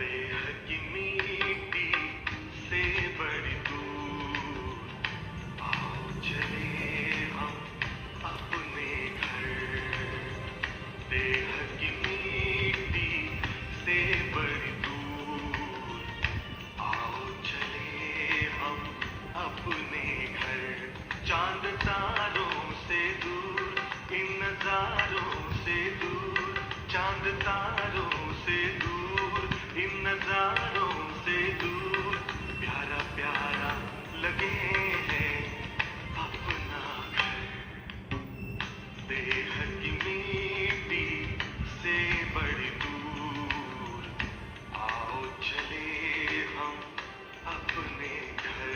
देह की मिट्टी से बड़ी दूर, आओ चले हम अपने घर। देह की मिट्टी से बड़ी दूर, आओ चले हम अपने घर। चांद तारों से दूर, इन नजारों से दूर, चांद तारों से दूर, इन नजारों से दूर, प्यारा प्यारा लगे है अपना घर। देह की मिट्टी से बड़ी दूर, आओ चले हम अपने घर।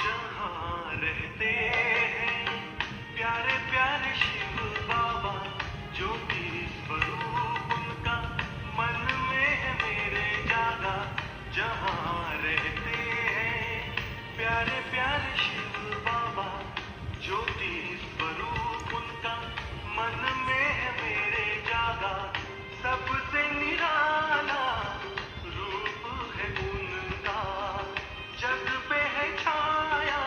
जहाँ रहते हैं प्यारे प्यारे शिव बाबा, ज्योति स्वरूप उनका मन में है मेरे जागा। जहाँ रहते हैं प्यारे प्यारे शिव बाबा, ज्योति स्वरूप उनका मन में है मेरे जागा। सबसे निराला रूप है उनका, जग पे है छाया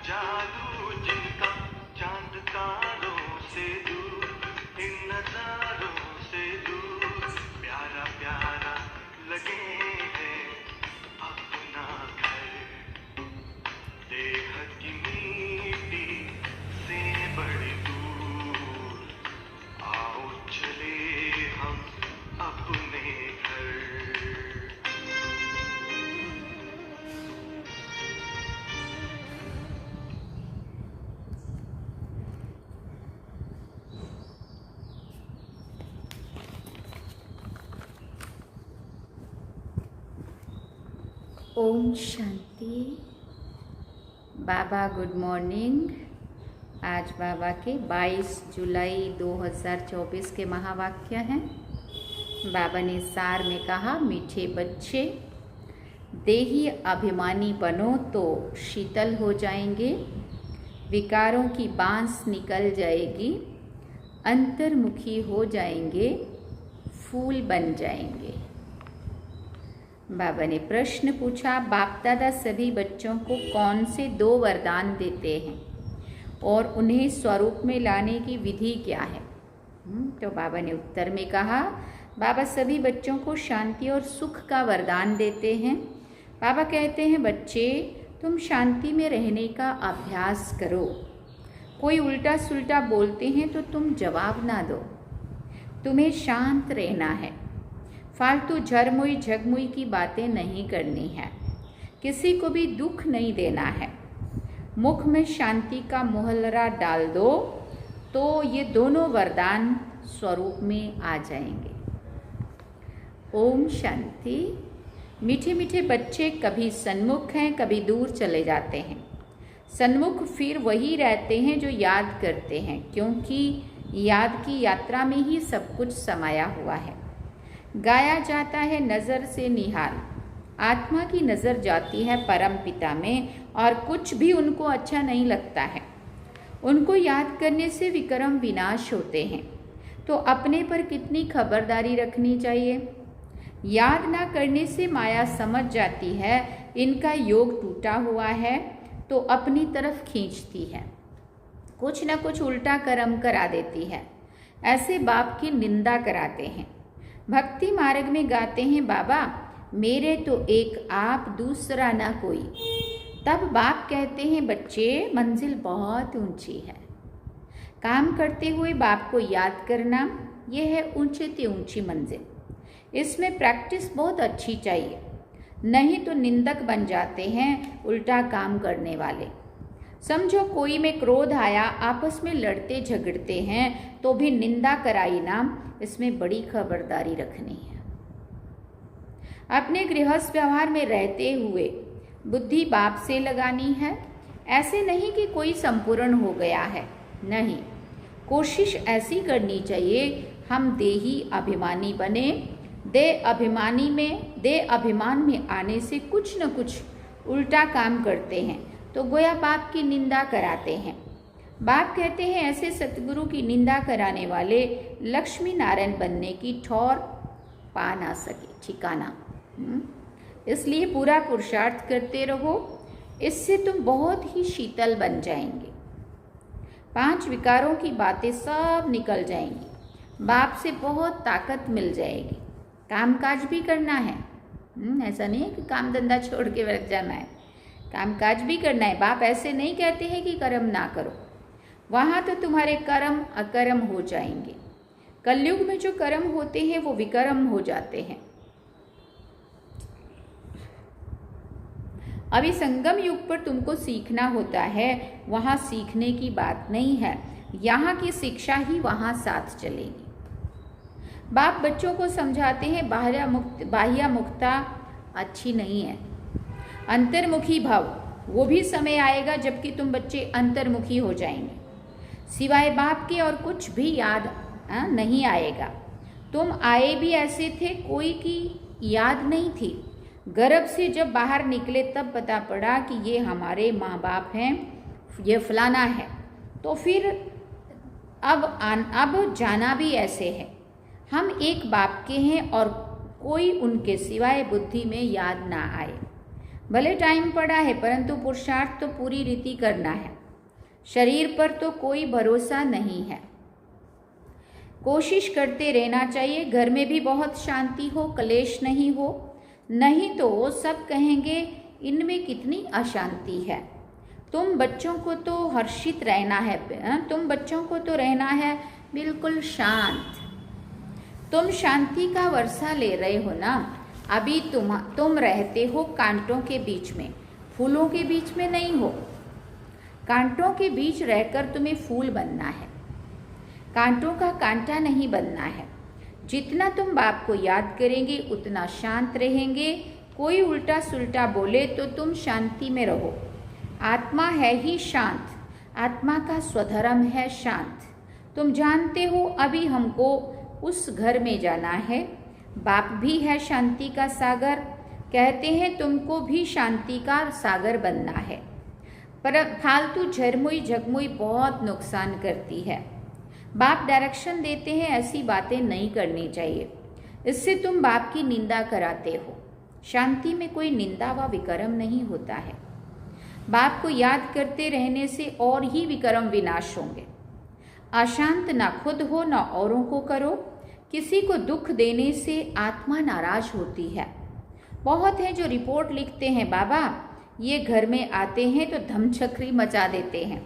जादू जिनका। चांद तारों से दूर, इन नजारों से दूर, प्यारा प्यारा लगे है अपना घर। देह की मिट्टी से बड़ी दूर, आओ चले हम अपने घर। ओम शांति। बाबा गुड मॉर्निंग। आज बाबा के 22 जुलाई 2024 के महावाक्य हैं। बाबा ने सार में कहा, मीठे बच्चे, देही अभिमानी बनो तो शीतल हो जाएंगे, विकारों की बांस निकल जाएगी, अंतर्मुखी हो जाएंगे, फूल बन जाएंगे। बाबा ने प्रश्न पूछा, बाप दादा सभी बच्चों को कौन से 2 वरदान देते हैं और उन्हें स्वरूप में लाने की विधि क्या है? तो बाबा ने उत्तर में कहा, बाबा सभी बच्चों को शांति और सुख का वरदान देते हैं। बाबा कहते हैं, बच्चे तुम शांति में रहने का अभ्यास करो। कोई उल्टा सुल्टा बोलते हैं तो तुम जवाब ना दो, तुम्हें शांत रहना है। फालतू झरमुई झगमुई की बातें नहीं करनी है, किसी को भी दुख नहीं देना है। मुख में शांति का मुहल्ला डाल दो तो ये दोनों वरदान स्वरूप में आ जाएंगे। ओम शांति। मीठे मीठे बच्चे कभी सन्मुख हैं, कभी दूर चले जाते हैं। सन्मुख फिर वही रहते हैं जो याद करते हैं, क्योंकि याद की यात्रा में ही सब कुछ समाया हुआ है। गाया जाता है नज़र से निहाल, आत्मा की नज़र जाती है परम पिता में और कुछ भी उनको अच्छा नहीं लगता है। उनको याद करने से विक्रम विनाश होते हैं, तो अपने पर कितनी खबरदारी रखनी चाहिए। याद ना करने से माया समझ जाती है इनका योग टूटा हुआ है, तो अपनी तरफ खींचती है, कुछ न कुछ उल्टा कर्म करा देती है। ऐसे बाप की निंदा कराते हैं। भक्ति मार्ग में गाते हैं, बाबा मेरे तो एक आप, दूसरा ना कोई। तब बाप कहते हैं, बच्चे मंजिल बहुत ऊंची है। काम करते हुए बाप को याद करना, यह है ऊंचे से ऊंची मंजिल। इसमें प्रैक्टिस बहुत अच्छी चाहिए, नहीं तो निंदक बन जाते हैं उल्टा काम करने वाले। समझो कोई में क्रोध आया, आपस में लड़ते झगड़ते हैं तो भी निंदा कराई ना, इसमें बड़ी खबरदारी रखनी है। अपने गृहस्थ व्यवहार में रहते हुए बुद्धि बाप से लगानी है। ऐसे नहीं कि कोई संपूर्ण हो गया है, नहीं, कोशिश ऐसी करनी चाहिए हम देही अभिमानी बने। दे अभिमान में आने से कुछ न कुछ उल्टा काम करते हैं तो गोया बाप की निंदा कराते हैं। बाप कहते हैं ऐसे सतगुरु की निंदा कराने वाले लक्ष्मी नारायण बनने की ठौर पा ना सके ठिकाना। इसलिए पूरा पुरुषार्थ करते रहो, इससे तुम बहुत ही शीतल बन जाएंगे। 5 विकारों की बातें सब निकल जाएंगी, बाप से बहुत ताकत मिल जाएगी। कामकाज भी करना है, ऐसा नहीं है कि काम धंधा छोड़ के रख जाना है, कामकाज भी करना है। बाप ऐसे नहीं कहते हैं कि कर्म ना करो, वहाँ तो तुम्हारे कर्म अकर्म हो जाएंगे। कलयुग में जो कर्म होते हैं वो विकर्म हो जाते हैं। अभी संगम युग पर तुमको सीखना होता है, वहाँ सीखने की बात नहीं है, यहाँ की शिक्षा ही वहाँ साथ चलेगी। बाप बच्चों को समझाते हैं बाह्य मुक्ता अच्छी नहीं है, अंतर्मुखी भाव, वो भी समय आएगा जबकि तुम बच्चे अंतर्मुखी हो जाएंगे, सिवाय बाप के और कुछ भी याद नहीं आएगा। तुम आए भी ऐसे थे, कोई की याद नहीं थी। गर्भ से जब बाहर निकले तब पता पड़ा कि ये हमारे माँ बाप हैं, ये फलाना है, तो फिर अब जाना भी ऐसे है, हम एक बाप के हैं और कोई उनके सिवाय बुद्धि में याद ना आए। भले टाइम पड़ा है परंतु पुरुषार्थ तो पूरी रीति करना है। शरीर पर तो कोई भरोसा नहीं है, कोशिश करते रहना चाहिए। घर में भी बहुत शांति हो, कलेश नहीं हो, नहीं तो सब कहेंगे इनमें कितनी अशांति है। तुम बच्चों को तो हर्षित रहना है, तुम बच्चों को तो रहना है बिल्कुल शांत। तुम शांति का वर्षा ले रहे हो ना। अभी तुम रहते हो कांटों के बीच में, फूलों के बीच में नहीं हो। कांटों के बीच रहकर तुम्हें फूल बनना है, कांटों का कांटा नहीं बनना है। जितना तुम बाप को याद करेंगे उतना शांत रहेंगे। कोई उल्टा सुल्टा बोले तो तुम शांति में रहो। आत्मा है ही शांत, आत्मा का स्वधर्म है शांत। तुम जानते हो अभी हमको उस घर में जाना है। बाप भी है शांति का सागर, कहते हैं तुमको भी शांति का सागर बनना है। पर फालतू झरमुई झगमुई बहुत नुकसान करती है। बाप डायरेक्शन देते हैं ऐसी बातें नहीं करनी चाहिए, इससे तुम बाप की निंदा कराते हो। शांति में कोई निंदा व विकर्म नहीं होता है। बाप को याद करते रहने से और ही विकर्म विनाश होंगे। अशांत ना खुद हो ना औरों को करो। किसी को दुख देने से आत्मा नाराज होती है। बहुत है जो रिपोर्ट लिखते हैं, बाबा ये घर में आते हैं तो धमचक्री मचा देते हैं।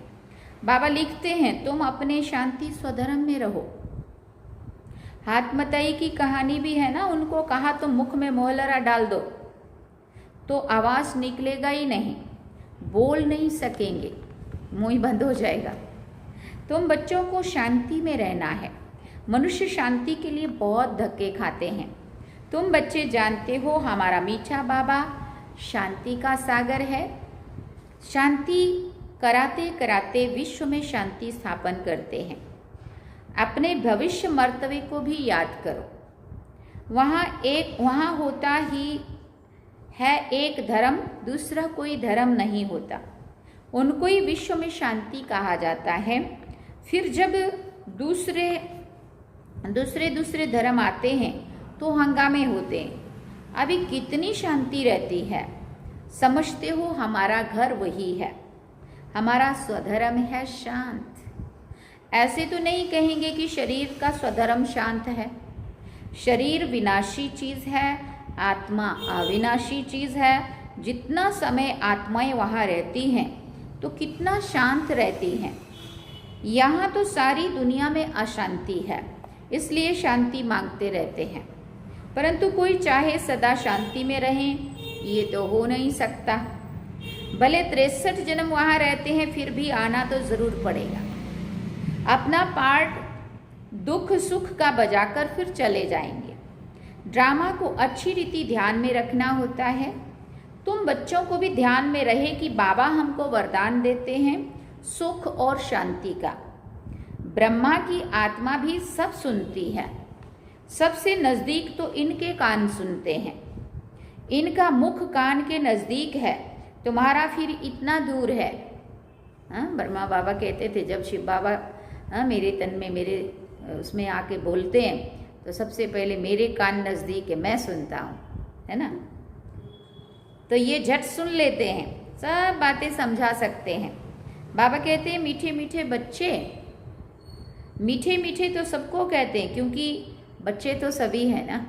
बाबा लिखते हैं तुम अपने शांति स्वधर्म में रहो। हाथमताई की कहानी भी है ना, उनको कहा तुम मुख में मोहलरा डाल दो तो आवाज निकलेगा ही नहीं, बोल नहीं सकेंगे, मुंह बंद हो जाएगा। तुम बच्चों को शांति में रहना है। मनुष्य शांति के लिए बहुत धक्के खाते हैं। तुम बच्चे जानते हो हमारा मीठा बाबा शांति का सागर है। शांति कराते कराते विश्व में शांति स्थापन करते हैं। अपने भविष्य मर्तव्य को भी याद करो। वहाँ होता ही है एक धर्म, दूसरा कोई धर्म नहीं होता। उनको ही विश्व में शांति कहा जाता है। फिर जब दूसरे धर्म आते हैं तो हंगामे होते हैं। अभी कितनी शांति रहती है, समझते हो हमारा घर वही है, हमारा स्वधर्म है शांत। ऐसे तो नहीं कहेंगे कि शरीर का स्वधर्म शांत है। शरीर विनाशी चीज है, आत्मा अविनाशी चीज है। जितना समय आत्माएं वहाँ रहती हैं तो कितना शांत रहती हैं। यहाँ तो सारी दुनिया में अशांति है, इसलिए शांति मांगते रहते हैं। परंतु कोई चाहे सदा शांति में रहें, ये तो हो नहीं सकता। भले 63 जन्म वहाँ रहते हैं फिर भी आना तो जरूर पड़ेगा। अपना पार्ट दुख सुख का बजाकर फिर चले जाएंगे। ड्रामा को अच्छी रीति ध्यान में रखना होता है। तुम बच्चों को भी ध्यान में रहे कि बाबा हमको वरदान देते हैं सुख और शांति का। ब्रह्मा की आत्मा भी सब सुनती है। सबसे नज़दीक तो इनके कान सुनते हैं। इनका मुख कान के नज़दीक है, तुम्हारा फिर इतना दूर है। ब्रह्मा बाबा कहते थे जब शिव बाबा मेरे तन में मेरे उसमें आके बोलते हैं तो सबसे पहले मेरे कान नज़दीक है, मैं सुनता हूँ, है ना। तो ये झट सुन लेते हैं, सब बातें समझा सकते हैं। बाबा कहते हैं मीठे मीठे बच्चे, मीठे मीठे तो सबको कहते हैं क्योंकि बच्चे तो सभी हैं ना।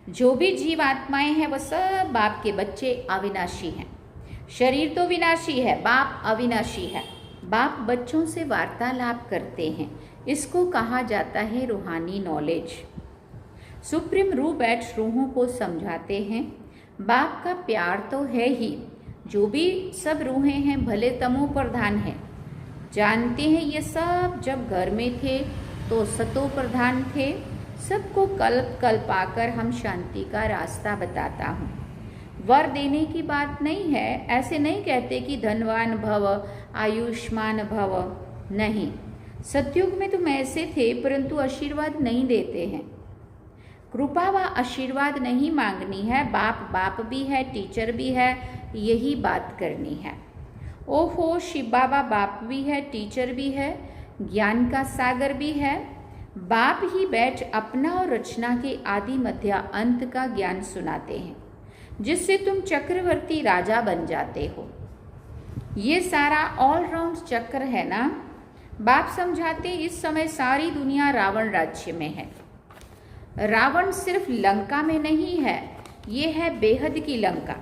जो भी जीव आत्माएं हैं वो सब बाप के बच्चे अविनाशी हैं। शरीर तो विनाशी है, बाप अविनाशी है। बाप बच्चों से वार्तालाप करते हैं, इसको कहा जाता है रूहानी नॉलेज। सुप्रीम रूह बैठ रूहों को समझाते हैं। बाप का प्यार तो है ही। जो भी सब रूहें हैं भले तमो प्रधान हैं, जानते हैं ये सब जब घर में थे तो सतो प्रधान थे। सबको कल्प कल्प आकर हम शांति का रास्ता बताता हूँ। वर देने की बात नहीं है, ऐसे नहीं कहते कि धनवान भव आयुष्मान भव, नहीं। सतयुग में तुम ऐसे थे परंतु आशीर्वाद नहीं देते हैं। कृपा व आशीर्वाद नहीं मांगनी है, बाप बाप भी है, टीचर भी है, यही बात करनी है। ओहो शिव बाबा बाप भी है, टीचर भी है, ज्ञान का सागर भी है। बाप ही बैठ अपना और रचना के आदि मध्य अंत का ज्ञान सुनाते हैं, जिससे तुम चक्रवर्ती राजा बन जाते हो। ये सारा ऑलराउंड चक्र है ना। बाप समझाते इस समय सारी दुनिया रावण राज्य में है। रावण सिर्फ लंका में नहीं है, ये है बेहद की लंका।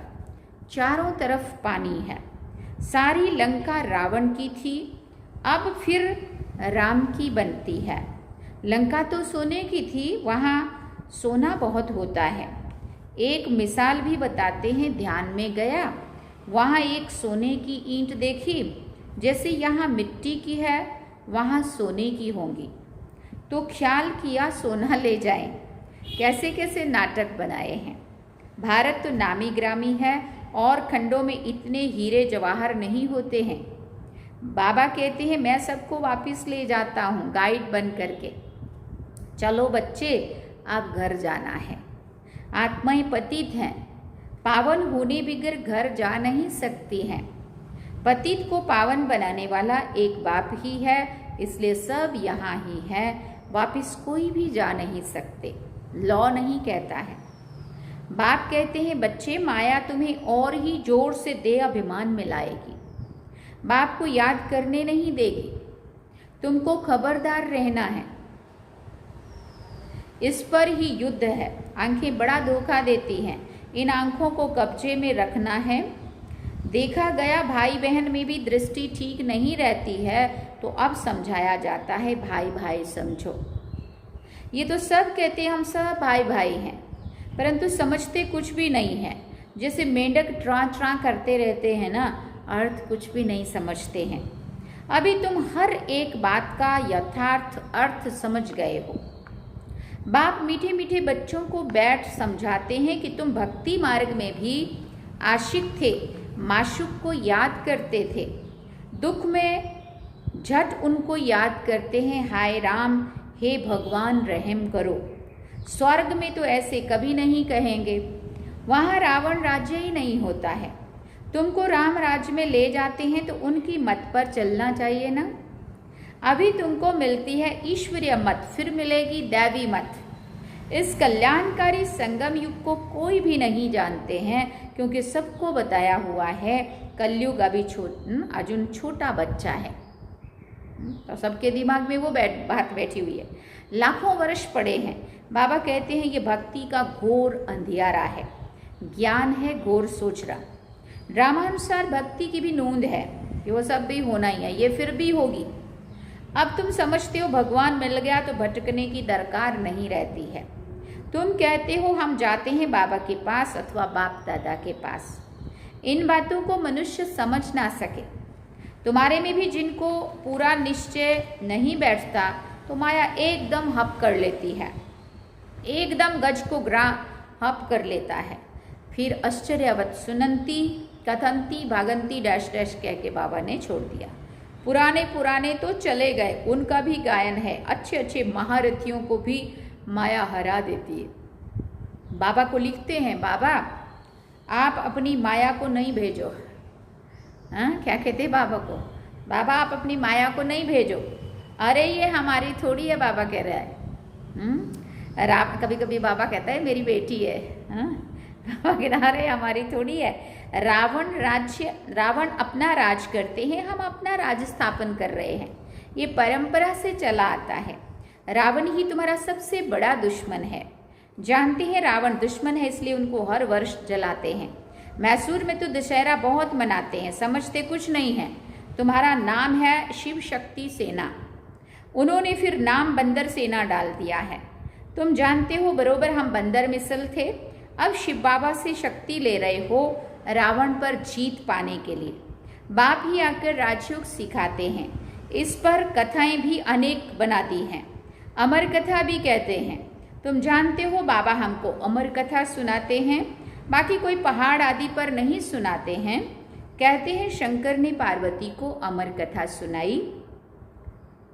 चारों तरफ पानी है। सारी लंका रावण की थी, अब फिर राम की बनती है। लंका तो सोने की थी, वहाँ सोना बहुत होता है। एक मिसाल भी बताते हैं, ध्यान में गया, वहाँ एक सोने की ईंट देखी, जैसे यहाँ मिट्टी की है वहाँ सोने की होंगी, तो ख्याल किया सोना ले जाएं। कैसे कैसे नाटक बनाए हैं। भारत तो नामी ग्रामी है और खंडों में इतने हीरे जवाहर नहीं होते हैं। बाबा कहते हैं मैं सबको वापस ले जाता हूँ गाइड बन करके। चलो बच्चे अब घर जाना है। आत्माएं पतित हैं, पावन होने बगैर घर जा नहीं सकती हैं। पतित को पावन बनाने वाला एक बाप ही है, इसलिए सब यहाँ ही है, वापस कोई भी जा नहीं सकते। लॉ नहीं कहता है। बाप कहते हैं बच्चे माया तुम्हें और ही जोर से देह अभिमान में लाएगी, बाप को याद करने नहीं देगी। तुमको खबरदार रहना है, इस पर ही युद्ध है। आंखें बड़ा धोखा देती हैं, इन आंखों को कब्जे में रखना है। देखा गया भाई बहन में भी दृष्टि ठीक नहीं रहती है, तो अब समझाया जाता है भाई भाई समझो। ये तो सब कहते हैं हम सब भाई भाई हैं, परंतु समझते कुछ भी नहीं है। जैसे मेंढक ट्रा ट्रा करते रहते हैं ना, अर्थ कुछ भी नहीं समझते हैं। अभी तुम हर एक बात का यथार्थ अर्थ समझ गए हो। बाप मीठे मीठे बच्चों को बैठ समझाते हैं कि तुम भक्ति मार्ग में भी आशिक थे, माशूक को याद करते थे। दुख में झट उनको याद करते हैं, हाय राम हे भगवान रहम करो। स्वर्ग में तो ऐसे कभी नहीं कहेंगे, वहाँ रावण राज्य ही नहीं होता है। तुमको राम राज्य में ले जाते हैं तो उनकी मत पर चलना चाहिए ना। अभी तुमको मिलती है ईश्वरीय मत, फिर मिलेगी दैवी मत। इस कल्याणकारी संगम युग को कोई भी नहीं जानते हैं, क्योंकि सबको बताया हुआ है कलयुग अभी अर्जुन छोटा बच्चा है, तो सबके दिमाग में वो बात बैठी हुई है। लाखों वर्ष पड़े हैं। बाबा कहते हैं ये भक्ति का घोर अंधियारा है, ज्ञान है घोर सोचना। ड्रामानुसार भक्ति की भी नोंद है कि वो सब भी होना ही है, ये फिर भी होगी। अब तुम समझते हो भगवान मिल गया तो भटकने की दरकार नहीं रहती है। तुम कहते हो हम जाते हैं बाबा के पास अथवा बाप दादा के पास। इन बातों को मनुष्य समझ ना सके। तुम्हारे में भी जिनको पूरा निश्चय नहीं बैठता तो माया एकदम हप कर लेती है। एकदम गज को ग्राहप कर लेता है। फिर आश्चर्यवत सुनंती कथंती भागंती डैश डैश कह के बाबा ने छोड़ दिया। पुराने पुराने तो चले गए, उनका भी गायन है, अच्छे अच्छे महारथियों को भी माया हरा देती है। बाबा को लिखते हैं, बाबा आप अपनी माया को नहीं भेजो। हाँ, क्या कहते बाबा को, बाबा आप अपनी माया को नहीं भेजो। अरे ये हमारी थोड़ी है, बाबा कह रहा है। कभी कभी बाबा कहता है मेरी बेटी है। हाँ, बाबा कह रहा है हमारी थोड़ी है। रावण अपना राज करते हैं, हम अपना राज स्थापन कर रहे हैं। ये परंपरा से चला आता है। रावण ही तुम्हारा सबसे बड़ा दुश्मन है। जानते हैं रावण दुश्मन है, इसलिए उनको हर वर्ष जलाते हैं। मैसूर में तो दशहरा बहुत मनाते हैं, समझते कुछ नहीं है। तुम्हारा नाम है शिव शक्ति सेना, उन्होंने फिर नाम बंदर सेना डाल दिया है। तुम जानते हो बरोबर हम बंदर मिसल थे, अब शिव बाबा से शक्ति ले रहे हो रावण पर जीत पाने के लिए। बाप ही आकर राजयोग सिखाते हैं। इस पर कथाएं भी अनेक बना दी हैं, अमर कथा भी कहते हैं। तुम जानते हो बाबा हमको अमर कथा सुनाते हैं, बाकी कोई पहाड़ आदि पर नहीं सुनाते हैं। कहते हैं शंकर ने पार्वती को अमर कथा सुनाई।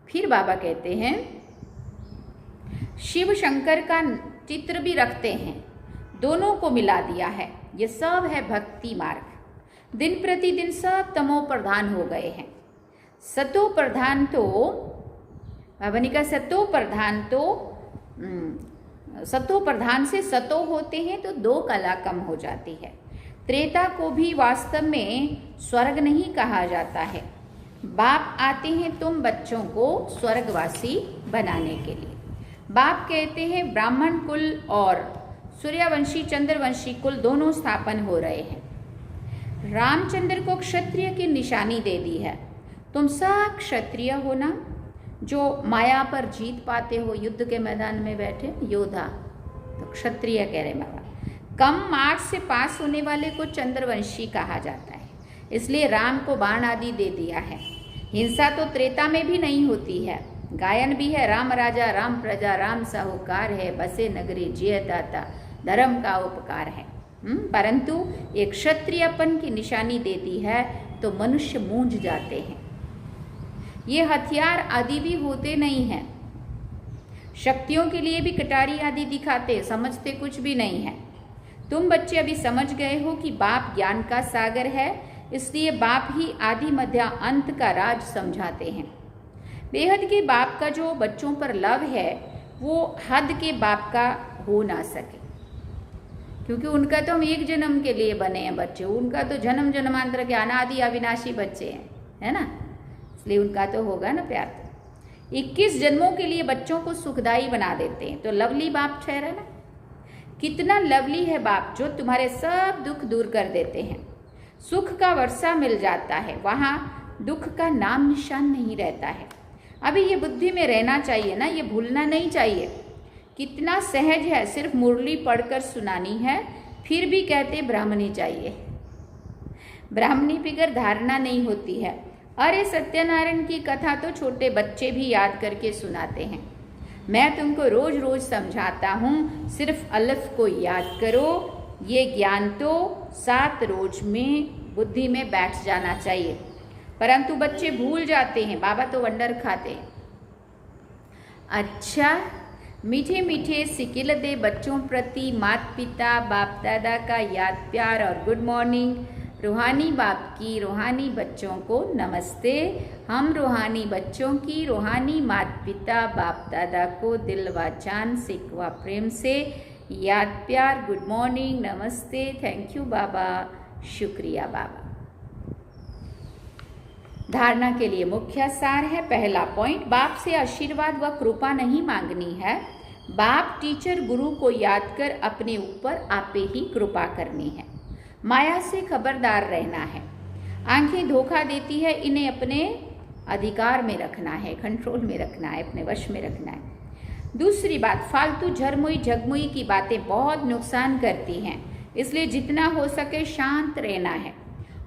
फिर बाबा कहते हैं शिव शंकर का चित्र भी रखते हैं, दोनों को मिला दिया है। ये सब है भक्ति मार्ग। दिन प्रतिदिन सब तमो प्रधान हो गए हैं। सतो प्रधान तो बाबा ने कहा सतो प्रधान तो सतो प्रधान से सतो होते हैं तो दो कला कम हो जाती है। त्रेता को भी वास्तव में स्वर्ग नहीं कहा जाता है। बाप आते हैं तुम बच्चों को स्वर्गवासी बनाने के लिए। बाप कहते हैं ब्राह्मण कुल और सूर्यवंशी चंद्रवंशी कुल दोनों स्थापन हो रहे हैं। रामचंद्र को क्षत्रिय की निशानी दे दी है। तुम सब क्षत्रिय हो ना, जो माया पर जीत पाते हो, युद्ध के मैदान में बैठे योद्धा, तो क्षत्रिय कह रहे बाबा। कम मार्क्स से पास होने वाले को चंद्रवंशी कहा जाता है, इसलिए राम को बाण आदि दे दिया है। हिंसा तो त्रेता में भी नहीं होती है। गायन भी है, राम राजा राम प्रजा राम साहूकार है, बसे नगरी जिय दाता धर्म का उपकार है। परंतु एक क्षत्रियपन की निशानी देती है तो मनुष्य मूंझ जाते हैं। ये हथियार आदि भी होते नहीं हैं, शक्तियों के लिए भी कटारी आदि दिखाते, समझते कुछ भी नहीं है। तुम बच्चे अभी समझ गए हो कि बाप ज्ञान का सागर है, इसलिए बाप ही आदि मध्य अंत का राज समझाते हैं। बेहद के बाप का जो बच्चों पर लव है वो हद के बाप का हो ना सके, क्योंकि उनका तो हम एक जन्म के लिए बने हैं बच्चे, उनका तो जन्म जन्मांतर के अनादि अविनाशी बच्चे हैं, है ना, इसलिए उनका तो होगा ना प्यार। तो 21 जन्मों के लिए बच्चों को सुखदायी बना देते हैं, तो लवली बाप ठहरा ना। कितना लवली है बाप जो तुम्हारे सब दुख दूर कर देते हैं। सुख का वर्षा मिल जाता है, वहाँ दुख का नाम निशान नहीं रहता है। अभी ये बुद्धि में रहना चाहिए ना, ये भूलना नहीं चाहिए। कितना सहज है, सिर्फ मुरली पढ़कर सुनानी है, फिर भी कहते ब्राह्मणी चाहिए। ब्राह्मणी बिगर धारणा नहीं होती है। अरे सत्यनारायण की कथा तो छोटे बच्चे भी याद करके सुनाते हैं। मैं तुमको रोज रोज समझाता हूँ, सिर्फ अलफ को याद करो। ये ज्ञान तो 7 रोज में बुद्धि में बैठ जाना चाहिए, परंतु बच्चे भूल जाते हैं। बाबा तो वंडर खाते हैं। अच्छा, मीठे मीठे सिकिल दे बच्चों प्रति माता पिता बाप दादा का याद प्यार और गुड मॉर्निंग। रूहानी बाप की रूहानी बच्चों को नमस्ते। हम रूहानी बच्चों की रूहानी माता पिता बाप दादा को दिल व जान सिक व प्रेम से याद प्यार गुड मॉर्निंग नमस्ते। थैंक यू बाबा, शुक्रिया बाबा। धारणा के लिए मुख्य सार है। पहला पॉइंट, बाप से आशीर्वाद व कृपा नहीं मांगनी है। बाप टीचर गुरु को याद कर अपने ऊपर आपे ही कृपा करनी है। माया से खबरदार रहना है। आंखें धोखा देती है, इन्हें अपने अधिकार में रखना है, कंट्रोल में रखना है, अपने वश में रखना है। दूसरी बात, फालतू झरमुई झगमुई की बातें बहुत नुकसान करती हैं, इसलिए जितना हो सके शांत रहना है।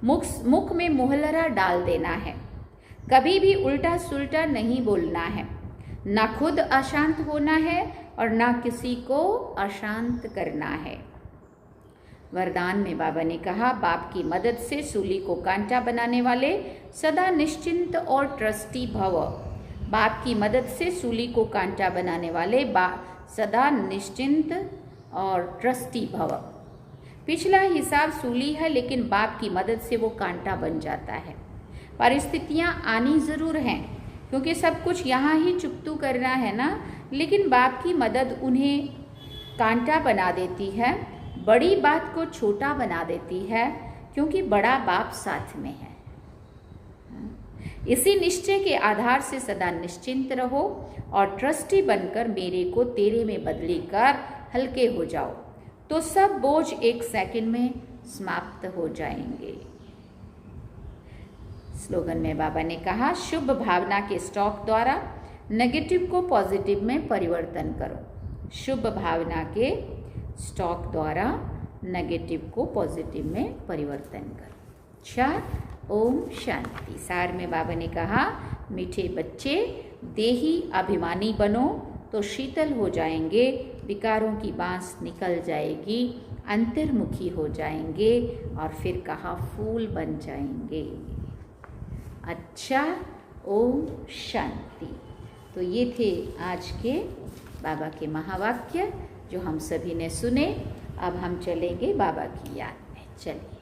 मुख में मुहलरा डाल देना है। कभी भी उल्टा सुल्टा नहीं बोलना है। ना खुद अशांत होना है और ना किसी को अशांत करना है। वरदान में बाबा ने कहा, बाप की मदद से सूली को कांटा बनाने वाले सदा निश्चिंत और ट्रस्टी भव। बाप की मदद से सूली को कांटा बनाने वाले सदा निश्चिंत और ट्रस्टी भव। पिछला हिसाब सूली है, लेकिन बाप की मदद से वो कांटा बन जाता है। परिस्थितियाँ आनी ज़रूर हैं, क्योंकि सब कुछ यहाँ ही चुकतू करना है ना, लेकिन बाप की मदद उन्हें कांटा बना देती है, बड़ी बात को छोटा बना देती है, क्योंकि बड़ा बाप साथ में है। इसी निश्चय के आधार से सदा निश्चिंत रहो और ट्रस्टी बनकर मेरे को तेरे में बदली कर हल्के हो जाओ, तो सब बोझ एक सेकंड में समाप्त हो जाएंगे। स्लोगन में बाबा ने कहा, शुभ भावना के स्टॉक द्वारा नेगेटिव को पॉजिटिव में परिवर्तन करो। शुभ भावना के स्टॉक द्वारा नेगेटिव को पॉजिटिव में परिवर्तन करो। अच्छा, ओम शांति। सार में बाबा ने कहा, मीठे बच्चे देही अभिमानी बनो तो शीतल हो जाएंगे, विकारों की बांस निकल जाएगी, अंतर्मुखी हो जाएंगे और फिर कहा फूल बन जाएंगे। अच्छा, ओम शांति। तो ये थे आज के बाबा के महावाक्य जो हम सभी ने सुने। अब हम चलेंगे बाबा की याद में। चलिए।